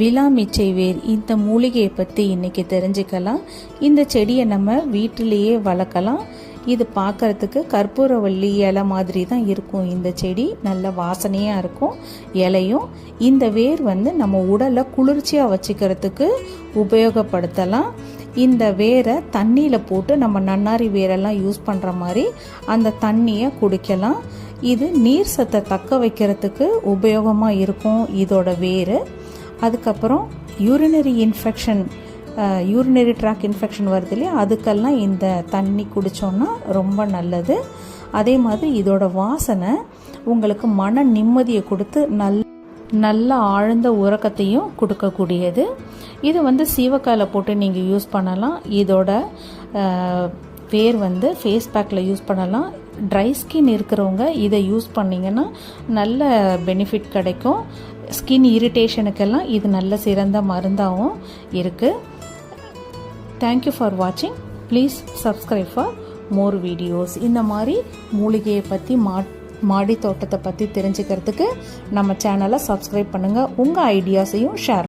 விலாமிச்சை வேர் இந்த மூலிகையை பற்றி இன்றைக்கி தெரிஞ்சுக்கலாம். இந்த செடியை நம்ம வீட்டிலேயே வளர்க்கலாம். இது பார்க்குறதுக்கு கற்பூரவள்ளி இலை மாதிரி தான் இருக்கும். இந்த செடி நல்ல வாசனையாக இருக்கும். இலையும் இந்த வேர் நம்ம உடலை குளிர்ச்சியாக வச்சுக்கிறதுக்கு உபயோகப்படுத்தலாம். இந்த வேரை தண்ணியில் போட்டு நம்ம நன்னாரி வேரெல்லாம் யூஸ் பண்ணுற மாதிரி அந்த தண்ணியை குடிக்கலாம். இது நீர் சத்தை தக்க வைக்கிறதுக்கு உபயோகமாக இருக்கும் இதோட வேர். அதுக்கப்புறம் யூரினரி ட்ராக் இன்ஃபெக்ஷன் வருது இல்லையா, அதுக்கெல்லாம் இந்த தண்ணி குடித்தோன்னா ரொம்ப நல்லது. அதே மாதிரி இதோட வாசனை உங்களுக்கு மன நிம்மதியை கொடுத்து நல்ல ஆழ்ந்த உறக்கத்தையும் கொடுக்கக்கூடியது. இது சீவக்காயில் போட்டு நீங்கள் யூஸ் பண்ணலாம். இதோட வேர் ஃபேஸ் பேக்கில் யூஸ் பண்ணலாம். ட்ரை ஸ்கின் இருக்கிறவங்க இதை யூஸ் பண்ணிங்கன்னா நல்ல பெனிஃபிட் கிடைக்கும். ஸ்கின் இரிட்டேஷனுக்கெல்லாம் இது நல்ல சிறந்த மருந்தாகவும் இருக்குது. தேங்க்யூ ஃபார் வாட்சிங். Please subscribe for more videos. இந்த மாதிரி மூலிகையை பற்றி மாடி தோட்டத்தை பற்றி தெரிஞ்சுக்கிறதுக்கு நம்ம சேனலை சப்ஸ்கிரைப் பண்ணுங்கள். உங்கள் ஐடியாஸையும் ஷேர்